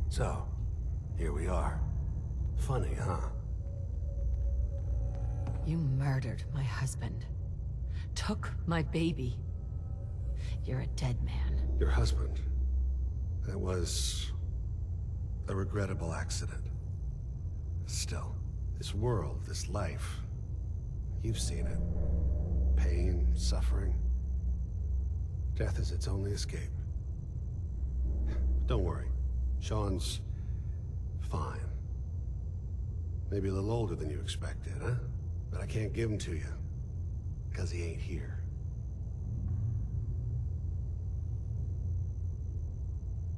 So, here we are. Funny, huh? You murdered my husband. Took my baby. You're a dead man. Your husband. That was a regrettable accident. Still, this world, this life, you've seen it. Pain, suffering. Death is its only escape. Don't worry. Sean's fine. Maybe a little older than you expected, huh? But I can't give him to you, because he ain't here.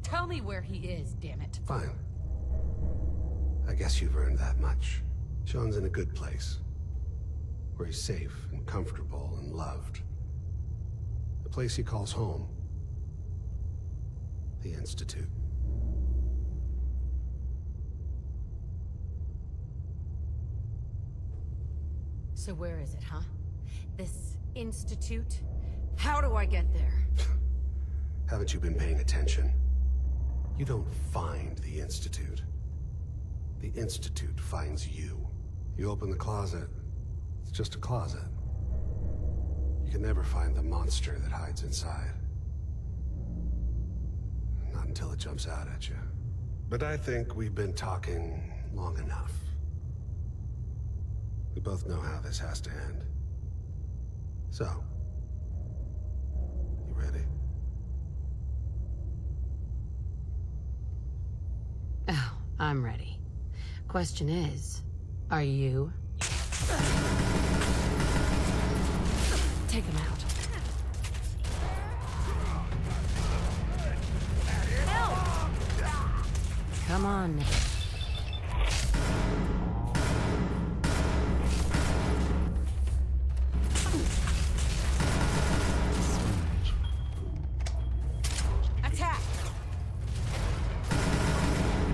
Tell me where he is, damn it. Fine. I guess you've earned that much. Sean's in a good place. Where he's safe and comfortable and loved. The place he calls home. The Institute. So where is it, huh? This institute? How do I get there? Haven't you been paying attention? You don't find the Institute. The Institute finds you. You open the closet, it's just a closet. You can never find the monster that hides inside. Not until it jumps out at you. But I think we've been talking long enough. We both know how this has to end. So, you ready? Oh, I'm ready. Question is, are you? Take him out. Help! Come on, Nick. Attack!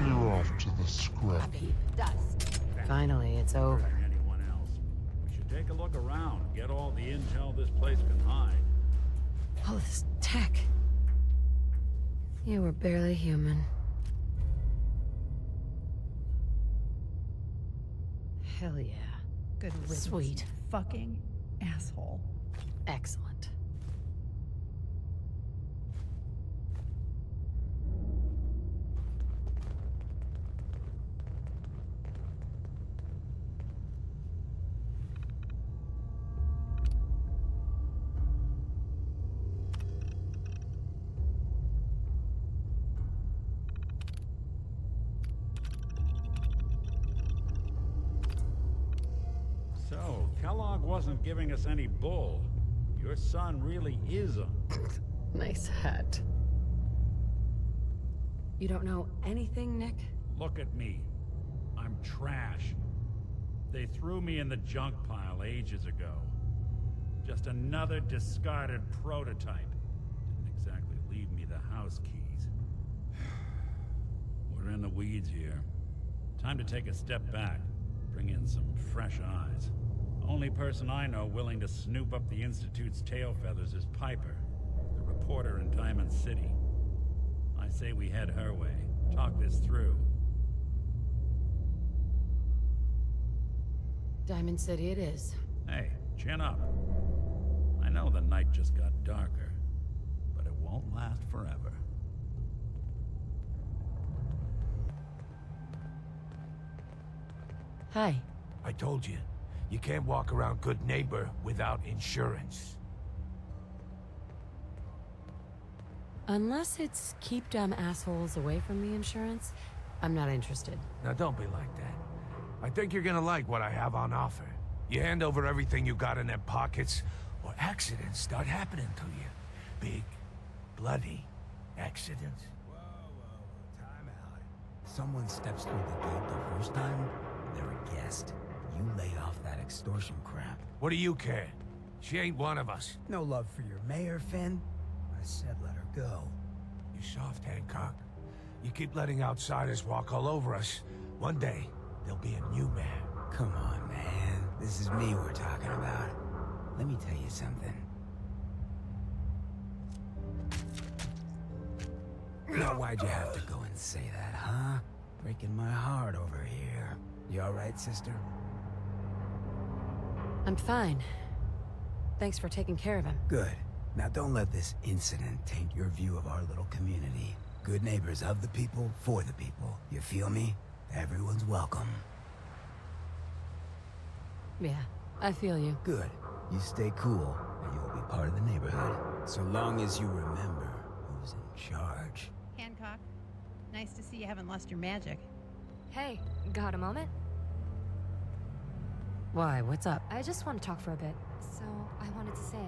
You're off to the scrap. Dust. Finally, it's over. Anyone else? We should take a look around, get all the intel this place can hide. All this tech. You were barely human. Hell yeah. Good riddance, Sweet. you fucking asshole. Excellent. So, Kellogg wasn't giving us any bull. Your son really is a... Nice hat. You don't know anything, Nick? Look at me. I'm trash. They threw me in the junk pile ages ago. Just another discarded prototype. Didn't exactly leave me the house keys. We're in the weeds here. Time to take a step back. Bring in some fresh eyes. Only person I know willing to snoop up the Institute's tail feathers is Piper, the reporter in Diamond City. I say we head her way. Talk this through. Diamond City it is. Hey, chin up. I know the night just got darker, but it won't last forever. Hi. I told you, you can't walk around good neighbor without insurance. Unless it's keep dumb assholes away from the insurance, I'm not interested. Now don't be like that. I think you're gonna like what I have on offer. You hand over everything you got in them pockets, or accidents start happening to you. Big, bloody accidents. Whoa, time out. Someone steps through the gate the first time, they're a guest. You lay off that extortion crap. What do you care? She ain't one of us. No love for your mayor, Finn? I said let her go. You soft, Hancock. You keep letting outsiders walk all over us. One day, there'll be a new man. Come on, man. This is me we're talking about. Let me tell you something. Now why'd you have to go and say that, huh? Breaking my heart over here. You alright, sister? I'm fine. Thanks for taking care of him. Good. Now don't let this incident taint your view of our little community. Good neighbors of the people, for the people. You feel me? Everyone's welcome. Yeah, I feel you. Good. You stay cool, and you'll be part of the neighborhood. So long as you remember who's in charge. Hancock, nice to see you haven't lost your magic. Hey, got a moment? Why, what's up? I just want to talk for a bit. So, I wanted to say,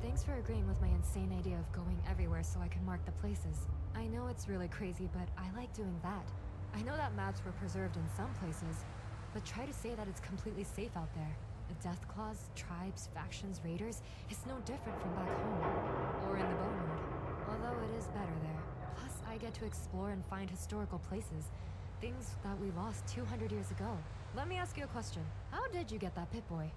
thanks for agreeing with my insane idea of going everywhere so I can mark the places. I know it's really crazy, but I like doing that. I know that maps were preserved in some places, but try to say that it's completely safe out there. The death claws, tribes, factions, raiders, it's no different from back home. Or in the Bonewood. Although it is better there. Plus, I get to explore and find historical places. Things that we lost 200 years ago. Let me ask you a question. How did you get that Pip-Boy?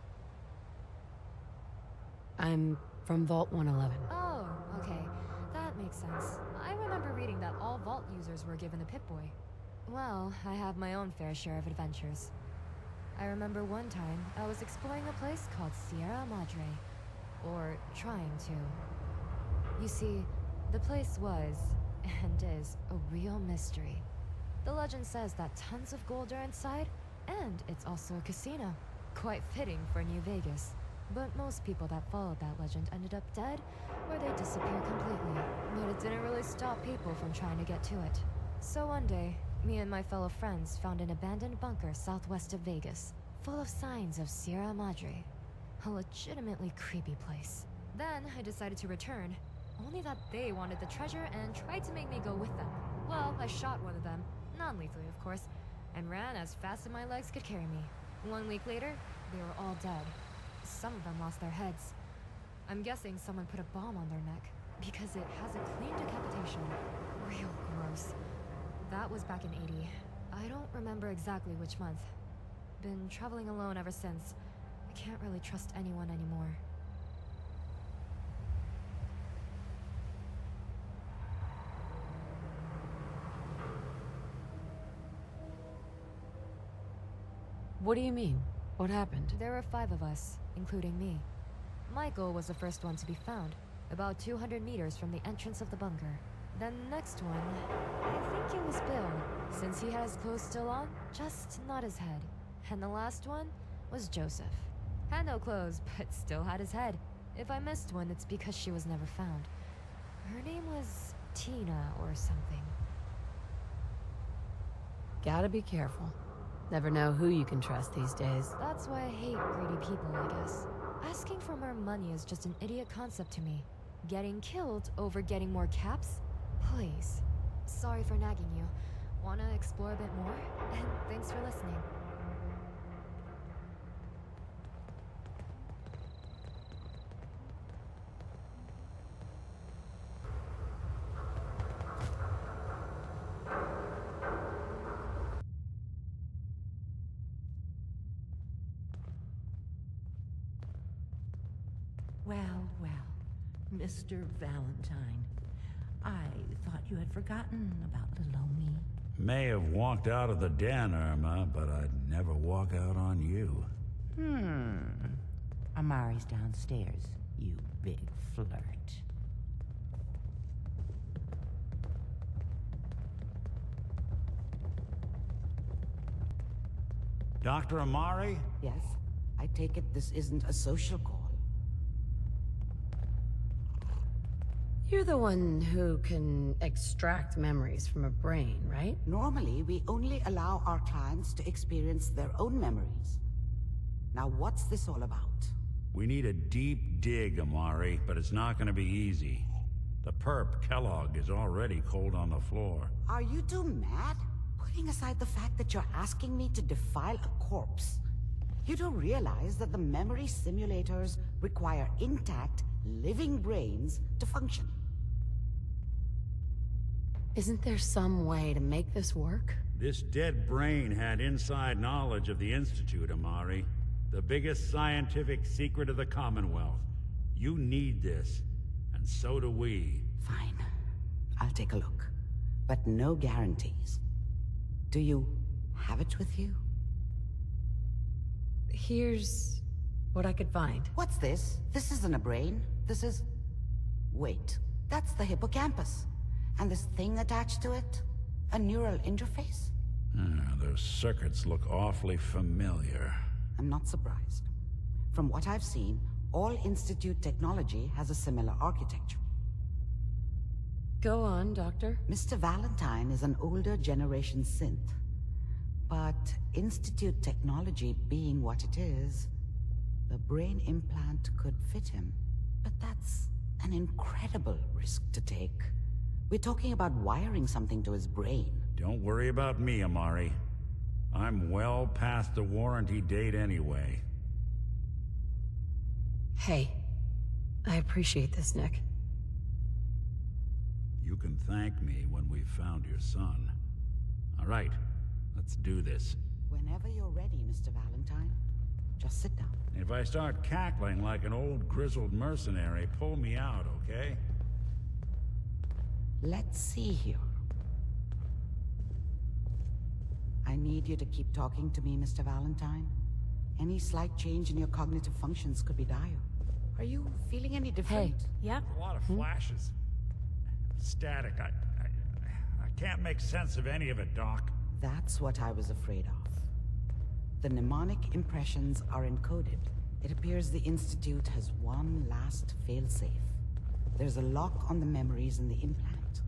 I'm from Vault 111. Oh, okay. That makes sense. I remember reading that all Vault users were given a Pip-Boy. Well, I have my own fair share of adventures. I remember one time I was exploring a place called Sierra Madre. Or trying to. You see, the place was, and is, a real mystery. The legend says that tons of gold are inside, and it's also a casino. Quite fitting for New Vegas. But most people that followed that legend ended up dead, or they disappeared completely. But it didn't really stop people from trying to get to it. So one day, me and my fellow friends found an abandoned bunker southwest of Vegas, full of signs of Sierra Madre. A legitimately creepy place. Then I decided to return, only that they wanted the treasure and tried to make me go with them. Well, I shot one of them, non-lethally of course, and ran as fast as my legs could carry me. 1 week later, they were all dead. Some of them lost their heads. I'm guessing someone put a bomb on their neck, because it has a clean decapitation. Real gross. That was back in 80. I don't remember exactly which month. Been traveling alone ever since. I can't really trust anyone anymore. What do you mean? What happened? There were 5 of us, including me. Michael was the first one to be found, about 200 meters from the entrance of the bunker. Then the next one, I think it was Bill, since he had his clothes still on, just not his head. And the last one was Joseph. Had no clothes, but still had his head. If I missed one, it's because she was never found. Her name was Tina or something. Gotta be careful. Never know who you can trust these days. That's why I hate greedy people, I guess. Asking for more money is just an idiot concept to me. Getting killed over getting more caps? Please. Sorry for nagging you. Wanna explore a bit more? And thanks for listening. Well, well, Mr. Valentine. I thought you had forgotten about little old me. May have walked out of the den, Irma, but I'd never walk out on you. Amari's downstairs, you big flirt. Dr. Amari? Yes, I take it this isn't a social call. You're the one who can extract memories from a brain, right? Normally, we only allow our clients to experience their own memories. Now, what's this all about? We need a deep dig, Amari, but it's not gonna be easy. The perp, Kellogg, is already cold on the floor. Are you two mad? Putting aside the fact that you're asking me to defile a corpse, you do realize that the memory simulators require intact, living brains to function. Isn't there some way to make this work? This dead brain had inside knowledge of the Institute, Amari. The biggest scientific secret of the Commonwealth. You need this, and so do we. Fine. I'll take a look. but no guarantees. Do you have it with you? Here's what I could find. What's this? This isn't a brain. This is... Wait, that's the hippocampus. And this thing attached to it? A neural interface? Those circuits look awfully familiar. I'm not surprised. From what I've seen, all Institute technology has a similar architecture. Go on, Doctor. Mr. Valentine is an older generation synth. But Institute technology being what it is, the brain implant could fit him. But that's an incredible risk to take. We're talking about wiring something to his brain. Don't worry about me, Amari. I'm well past the warranty date anyway. Hey, I appreciate this, Nick. You can thank me when we've found your son. All right, let's do this. Whenever you're ready, Mr. Valentine. Just sit down. If I start cackling like an old grizzled mercenary, pull me out, okay? Let's see here. I need you to keep talking to me, Mr. Valentine. Any slight change in your cognitive functions could be dire. Are you feeling any different? Hey. Yep. A lot of flashes. Static. I can't make sense of any of it, Doc. That's what I was afraid of. The mnemonic impressions are encoded. It appears the Institute has one last failsafe. There's a lock on the memories in the implant.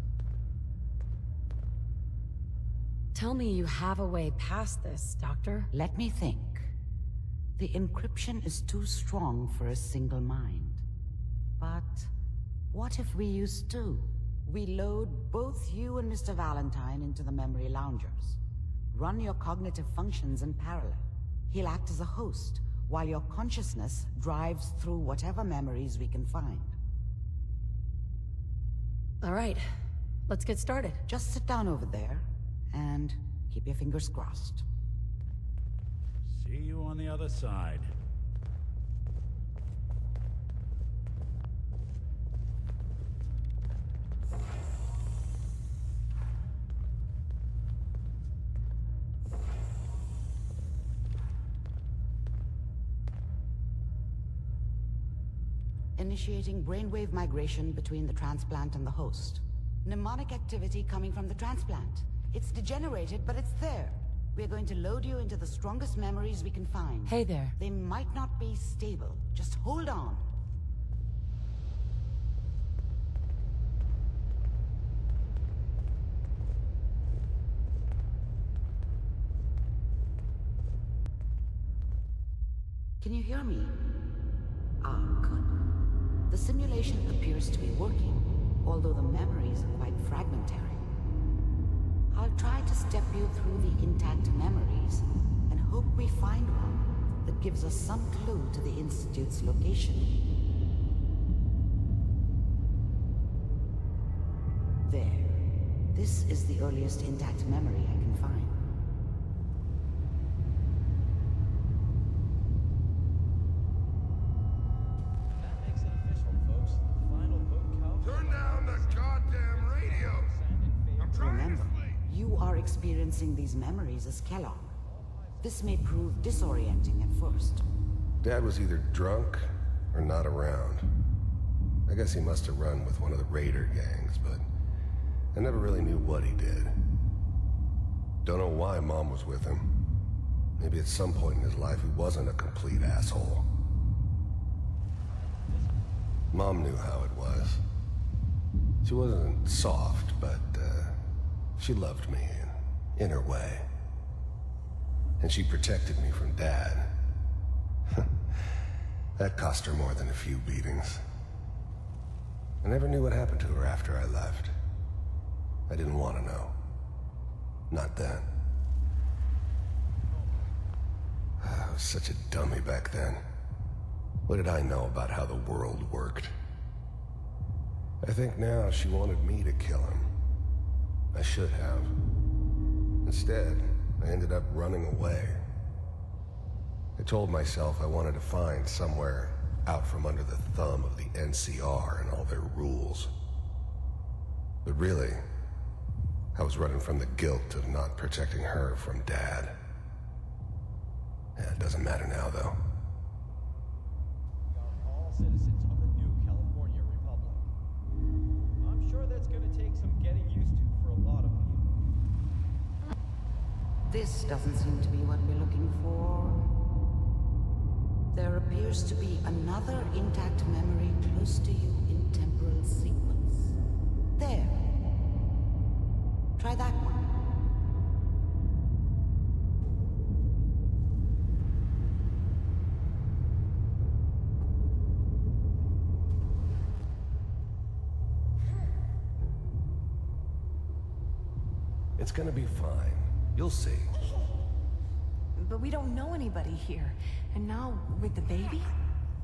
Tell me you have a way past this, Doctor. Let me think. The encryption is too strong for a single mind. But what if we use two? We load both you and Mr. Valentine into the memory loungers. Run your cognitive functions in parallel. He'll act as a host, while your consciousness drives through whatever memories we can find. All right, let's get started. Just sit down over there, and keep your fingers crossed. See you on the other side. Initiating brainwave migration between the transplant and the host. Mnemonic activity coming from the transplant. It's degenerated, but it's there. We're going to load you into the strongest memories we can find. Hey there. They might not be stable. Just hold on. Can you hear me? Ah, good. The simulation appears to be working, although the memories are quite fragmentary. I'll try to step you through the intact memories, and hope we find one that gives us some clue to the Institute's location. There. This is the earliest intact memory I can find. That makes it official, folks. The final vote count. Turn down the goddamn radio! I'm trying to Remember, sleep! you are experiencing these memories as Kellogg. This may prove disorienting at first. Dad was either drunk or not around. I guess he must have run with one of the raider gangs, but I never really knew what he did. Don't know why Mom was with him. Maybe at some point in his life he wasn't a complete asshole. Mom knew how it was. She wasn't soft, but she loved me in her way. And she protected me from Dad. That cost her more than a few beatings. I never knew what happened to her after I left. I didn't want to know. Not then. I was such a dummy back then. What did I know about how the world worked? I think now she wanted me to kill him. I should have. Instead, I ended up running away. I told myself I wanted to find somewhere out from under the thumb of the NCR and all their rules. But really, I was running from the guilt of not protecting her from Dad. Yeah, it doesn't matter now, though. We are all citizens of the new California Republic. I'm sure that's going to take some getting used to for a lot of people. This doesn't seem to be what we're looking for. There appears to be another intact memory close to you in temporal sequence. There. Try that one. It's gonna be fine. You'll see. But we don't know anybody here. And now, with the baby?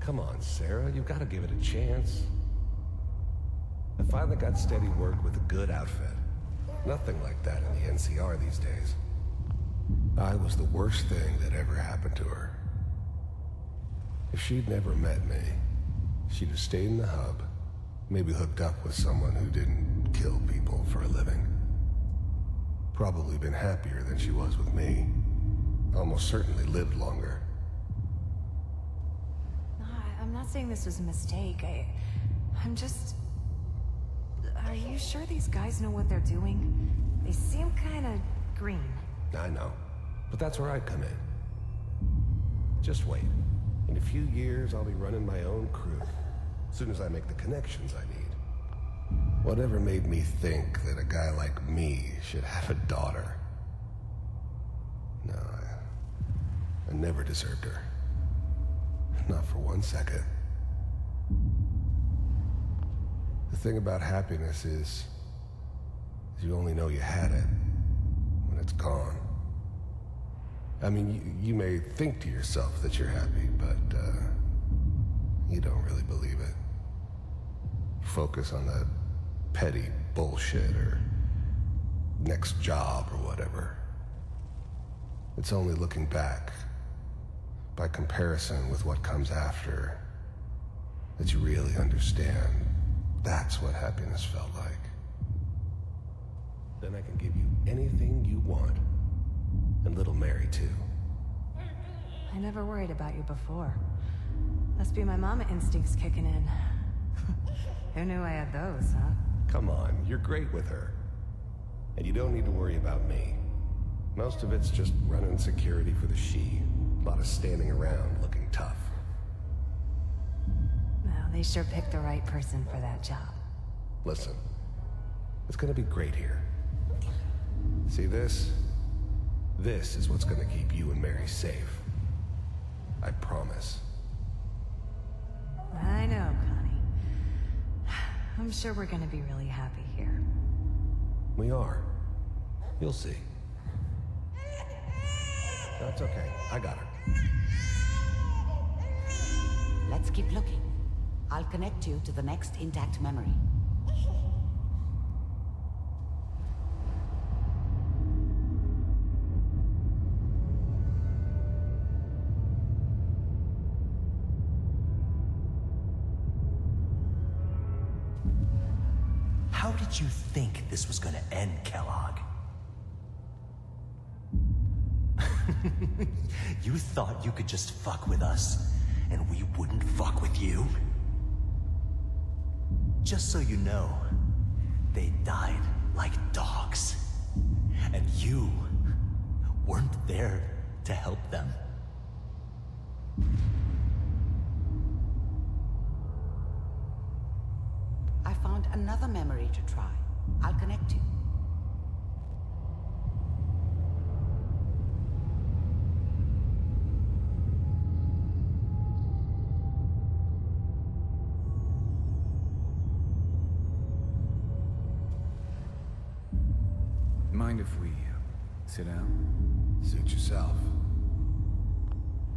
Come on, Sarah, you've gotta give it a chance. I finally got steady work with a good outfit. Nothing like that in the NCR these days. I was the worst thing that ever happened to her. If she'd never met me, she'd have stayed in the hub, maybe hooked up with someone who didn't kill people for a living. Probably been happier than she was with me. Almost certainly lived longer. No, I'm not saying this was a mistake. I'm just... Are you sure these guys know what they're doing? They seem kind of green. I know, but that's where I come in. Just wait. In a few years, I'll be running my own crew. As soon as I make the connections I need. Whatever made me think that a guy like me should have a daughter? No, I never deserved her. Not for 1 second. The thing about happiness is you only know you had it when it's gone. I mean, you may think to yourself that you're happy, but you don't really believe it. Focus on that petty bullshit or next job or whatever. It's only looking back, by comparison with what comes after, that you really understand that's what happiness felt like. Then I can give you anything you want. And little Mary, too. I never worried about you before. Must be my mama instincts kicking in. Who knew I had those, huh? Come on, you're great with her. And you don't need to worry about me. Most of it's just running security for the she. A lot of standing around looking tough. Well, they sure picked the right person for that job. Listen, it's gonna be great here. See this? This is what's gonna keep you and Mary safe. I promise. I know, Connie. I'm sure we're gonna be really happy here. We are. You'll see. That's okay. I got her. Let's keep looking. I'll connect you to the next intact memory. How did you think this was gonna end, Kellogg? You thought you could just fuck with us, and we wouldn't fuck with you? Just so you know, they died like dogs. And you weren't there to help them. I found another memory to try. I'll connect you. Mind if we sit down? Suit yourself.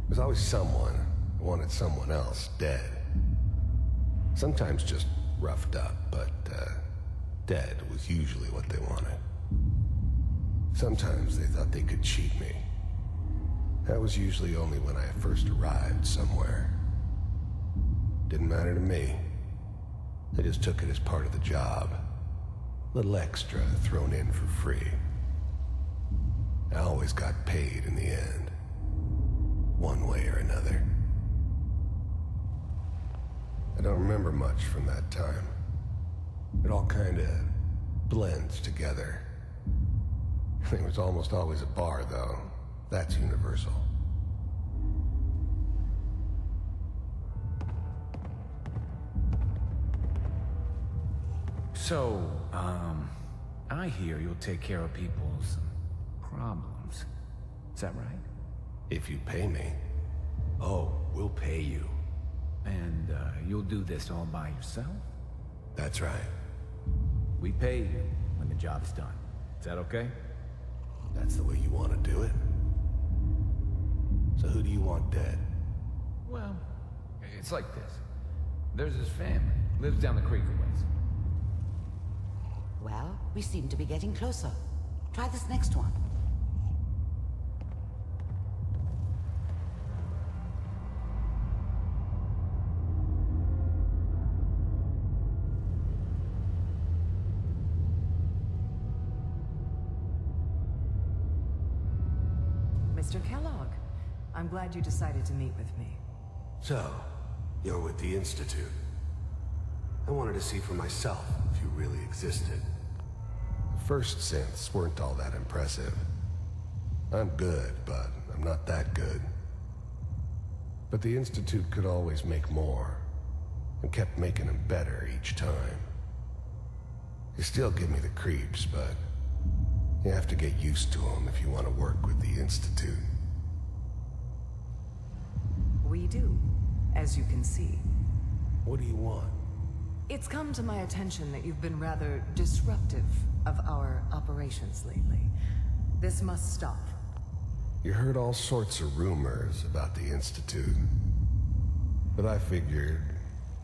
There's always someone who wanted someone else dead. Sometimes just roughed up, but dead was usually what they wanted. Sometimes they thought they could cheat me. That was usually only when I first arrived somewhere. Didn't matter to me. They just took it as part of the job. Little extra thrown in for free. I always got paid in the end, one way or another. I don't remember much from that time. It all kinda blends together. There was almost always a bar, though. That's universal. So, I hear you'll take care of people's problems. Is that right? If you pay me. Oh, we'll pay you. And, you'll do this all by yourself? That's right. We pay you when the job's done. Is that okay? That's the way you want to do it? So who do you want dead? Well, it's like this. There's his family. Lives down the creek a ways. Well, we seem to be getting closer. Try this next one. Mr. Kellogg, I'm glad you decided to meet with me. So, you're with the Institute. I wanted to see for myself if you really existed. The first synths weren't all that impressive. I'm good, but I'm not that good. But the Institute could always make more, and kept making them better each time. They still give me the creeps, but you have to get used to them if you want to work with the Institute. We do, as you can see. What do you want? It's come to my attention that you've been rather disruptive of our operations lately. This must stop. You heard all sorts of rumors about the Institute. But I figured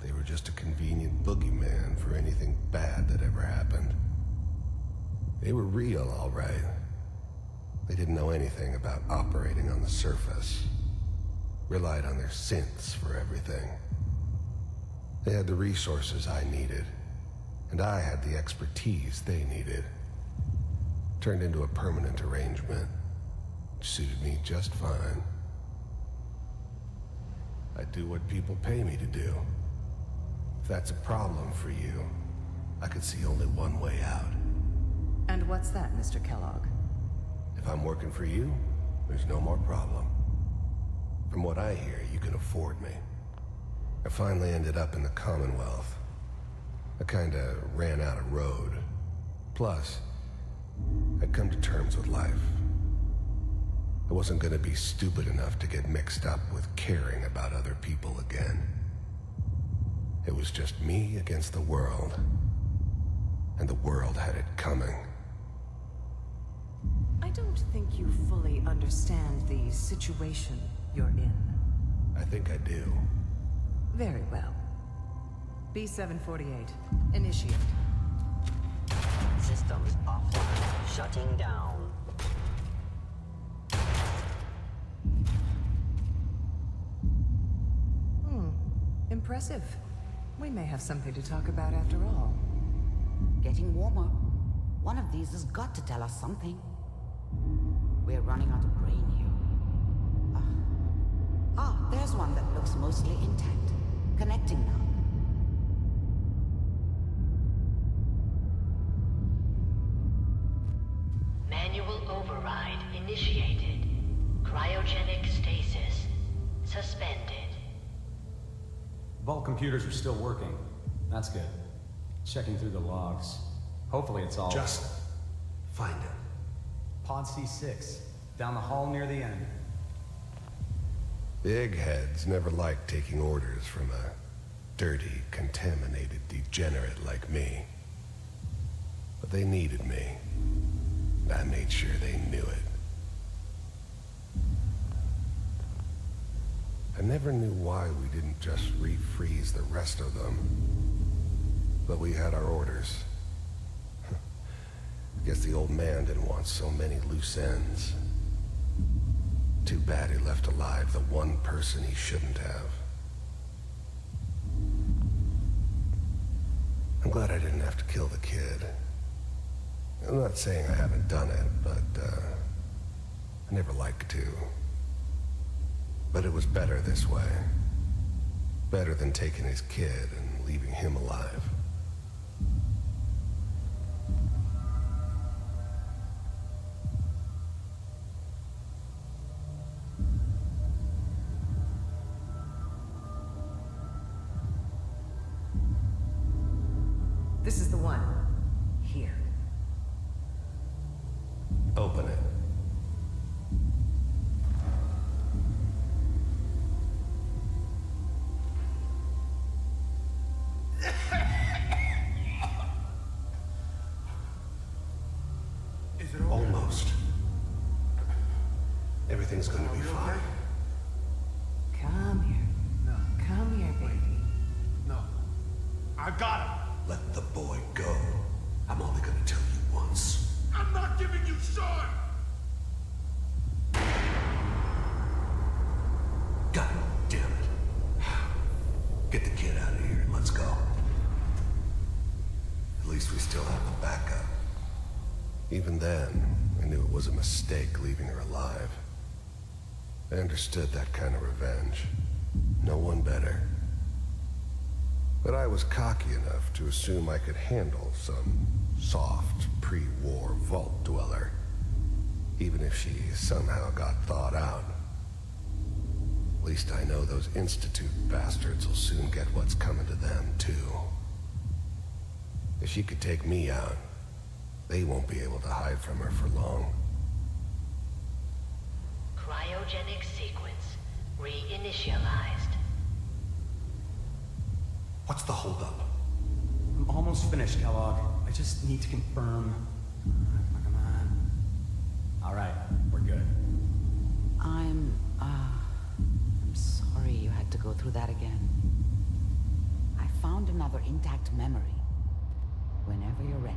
they were just a convenient boogeyman for anything bad that ever happened. They were real, all right. They didn't know anything about operating on the surface. Relied on their synths for everything. They had the resources I needed, and I had the expertise they needed. Turned into a permanent arrangement, which suited me just fine. I do what people pay me to do. If that's a problem for you, I could see only one way out. And what's that, Mr. Kellogg? If I'm working for you, there's no more problem. From what I hear, you can afford me. I finally ended up in the Commonwealth. I kinda ran out of road. Plus, I'd come to terms with life. I wasn't gonna be stupid enough to get mixed up with caring about other people again. It was just me against the world. And the world had it coming. I don't think you fully understand the situation you're in. I think I do. Very well. B-748, initiate. Systems offline. Shutting down. Impressive. We may have something to talk about after all. Getting warmer. One of these has got to tell us something. We're running out of brain here. There's one that looks mostly intact. Connecting now. Manual override initiated. Cryogenic stasis suspended. Vault computers are still working. That's good. Checking through the logs. Hopefully it's all... Just find him. Pod C6. Down the hall near the end. The eggheads never liked taking orders from a dirty, contaminated degenerate like me. But they needed me. And I made sure they knew it. I never knew why we didn't just refreeze the rest of them. But we had our orders. I guess the old man didn't want so many loose ends. Too bad he left alive the one person he shouldn't have. I'm glad I didn't have to kill the kid. I'm not saying I haven't done it, but, I never liked to. But it was better this way. Better than taking his kid and leaving him alive. This is the one. Here. Open it. Almost. Everything's going to be fine. Come here. No. Come here, baby. No. I got him. Let the boy go. I'm only going to tell you once. I'm not giving you Sean! God damn it. Get the kid out of here and let's go. At least we still have the backup. Even then, I knew it was a mistake leaving her alive. I understood that kind of revenge. No one better. But I was cocky enough to assume I could handle some soft, pre-war vault dweller, even if she somehow got thawed out. At least I know those Institute bastards will soon get what's coming to them, too. If she could take me out, they won't be able to hide from her for long. Cryogenic sequence reinitialized. What's the holdup? I'm almost finished, Kellogg. I just need to confirm. Come on. All right, we're good. I'm sorry you had to go through that again. I found another intact memory. Whenever you're ready.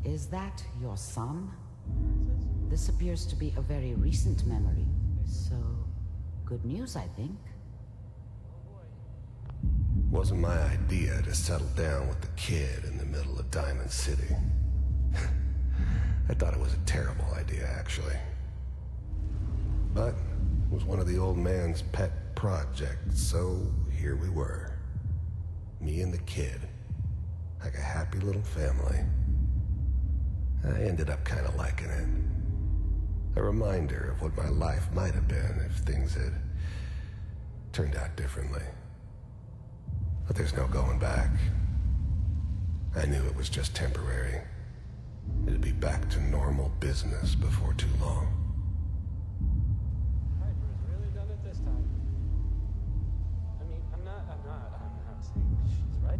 Is that your son? This appears to be a very recent memory, so good news, I think. Wasn't my idea to settle down with the kid in the middle of Diamond City. I thought it was a terrible idea, actually. But it was one of the old man's pet projects, so here we were. Me and the kid, like a happy little family. I ended up kind of liking it. A reminder of what my life might have been if things had turned out differently. But there's no going back. I knew it was just temporary. It'd be back to normal business before too long. Hydra's really done it this time. I mean, I'm not saying she's right.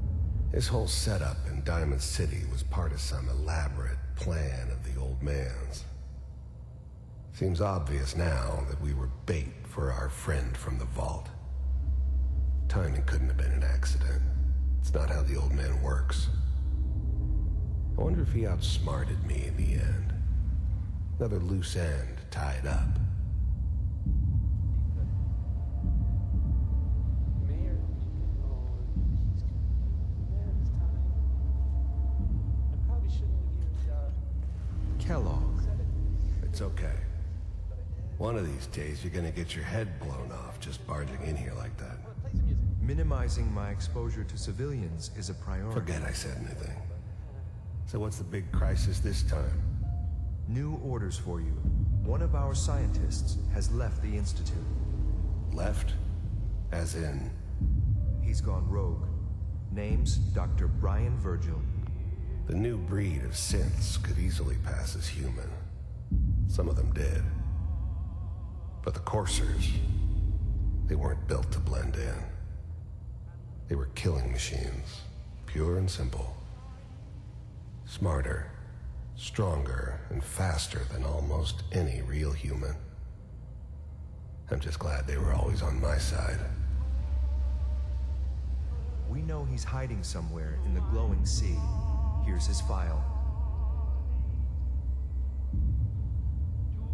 His whole setup in Diamond City was part of some elaborate plan of the old man's. Seems obvious now that we were bait for our friend from the vault. Timing couldn't have been an accident. It's not how the old man works. I wonder if he outsmarted me in the end. Another loose end tied up. Mayor, he's there this time. I probably shouldn't have used, Kellogg. It's okay. One of these days, you're gonna get your head blown off just barging in here like that. Minimizing my exposure to civilians is a priority. Forget I said anything. So what's the big crisis this time? New orders for you. One of our scientists has left the Institute. Left? As in? He's gone rogue. Name's Dr. Brian Virgil. The new breed of synths could easily pass as human. Some of them did. But the coursers, they weren't built to blend in. They were killing machines, pure and simple. Smarter, stronger, and faster than almost any real human. I'm just glad they were always on my side. We know he's hiding somewhere in the glowing sea. Here's his file.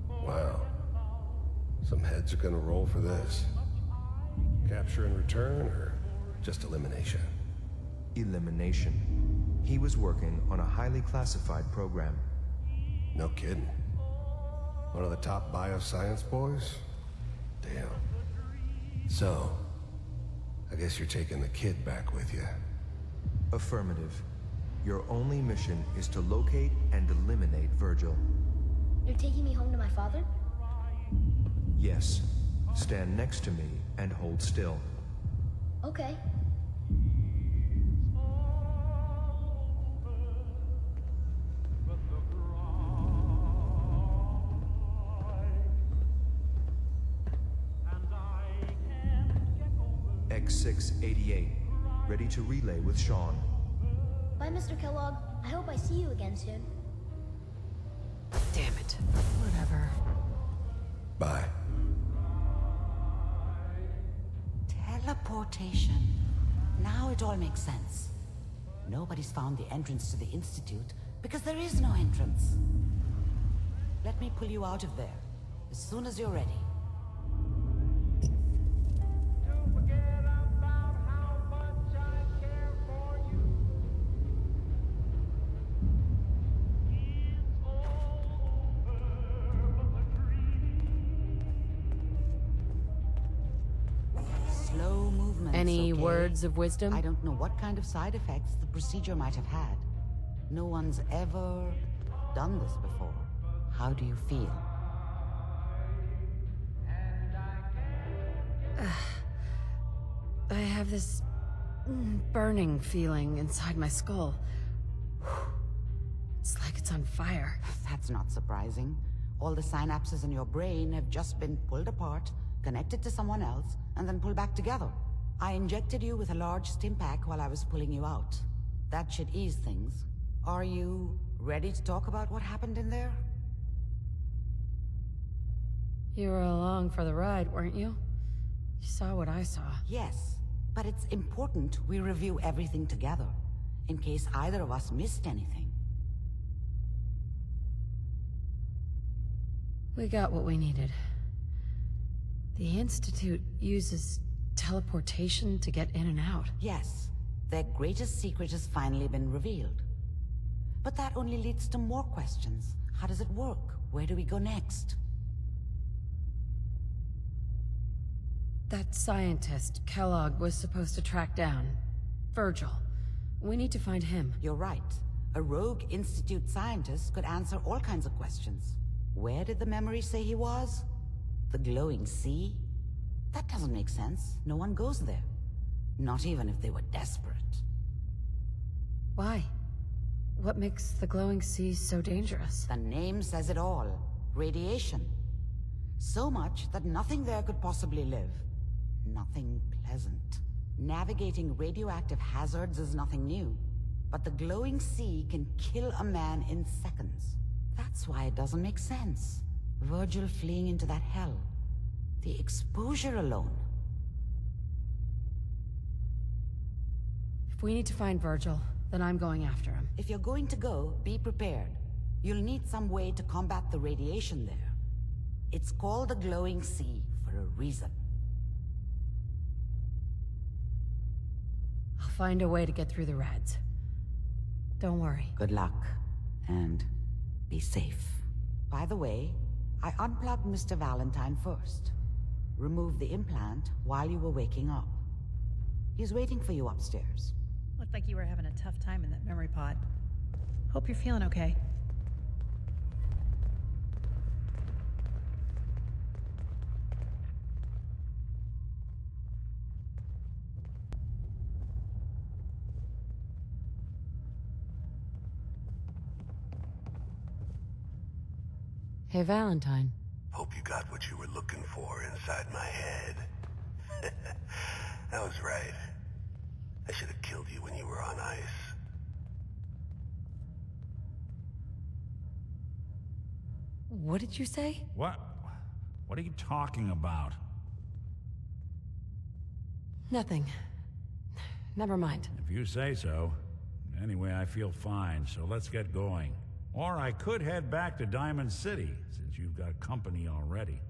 Wow. Some heads are gonna roll for this. Capture and return, or just elimination? Elimination. He was working on a highly classified program. No kidding. One of the top bioscience boys? Damn. So, I guess you're taking the kid back with you. Affirmative. Your only mission is to locate and eliminate Virgil. You're taking me home to my father? Yes. Stand next to me and hold still. Okay. X688. Ready to relay with Sean. Bye, Mr. Kellogg. I hope I see you again soon. Damn it. Whatever. Bye. Teleportation. Now it all makes sense. Nobody's found the entrance to the Institute because there is no entrance. Let me pull you out of there as soon as you're ready. Slow movements. Any okay? words of wisdom? I don't know what kind of side effects the procedure might have had. No one's ever done this before. How do you feel? I have this burning feeling inside my skull. It's like it's on fire. That's not surprising. All the synapses in your brain have just been pulled apart, connected to someone else, and then pulled back together. I injected you with a large stim pack while I was pulling you out. That should ease things. Are you ready to talk about what happened in there? You were along for the ride, weren't you? You saw what I saw. Yes, but it's important we review everything together, in case either of us missed anything. We got what we needed. The Institute uses teleportation to get in and out. Yes, their greatest secret has finally been revealed. But that only leads to more questions. How does it work? Where do we go next? That scientist, Kellogg, was supposed to track down Virgil. We need to find him. You're right. A rogue Institute scientist could answer all kinds of questions. Where did the memory say he was? The glowing sea? That doesn't make sense. No one goes there. Not even if they were desperate. Why? What makes the glowing sea so dangerous? The name says it all. Radiation. So much that nothing there could possibly live. Nothing pleasant. Navigating radioactive hazards is nothing new. But the glowing sea can kill a man in seconds. That's why it doesn't make sense. Virgil fleeing into that hell. The exposure alone. If we need to find Virgil, then I'm going after him. If you're going to go, be prepared. You'll need some way to combat the radiation there. It's called the glowing sea for a reason. I'll find a way to get through the rads. Don't worry. Good luck, and be safe. By the way, I unplugged Mr. Valentine first. Removed the implant while you were waking up. He's waiting for you upstairs. Looked like you were having a tough time in that memory pod. Hope you're feeling okay. Hey, Valentine. Hope you got what you were looking for inside my head. I was right. I should have killed you when you were on ice. What did you say? What? What are you talking about? Nothing. Never mind. If you say so. Anyway, I feel fine, so let's get going. Or I could head back to Diamond City, since you've got company already.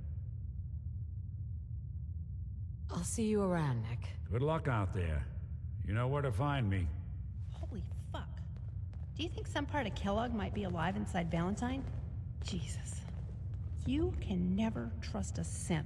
I'll see you around, Nick. Good luck out there. You know where to find me. Holy fuck. Do you think some part of Kellogg might be alive inside Valentine? Jesus. You can never trust a synth.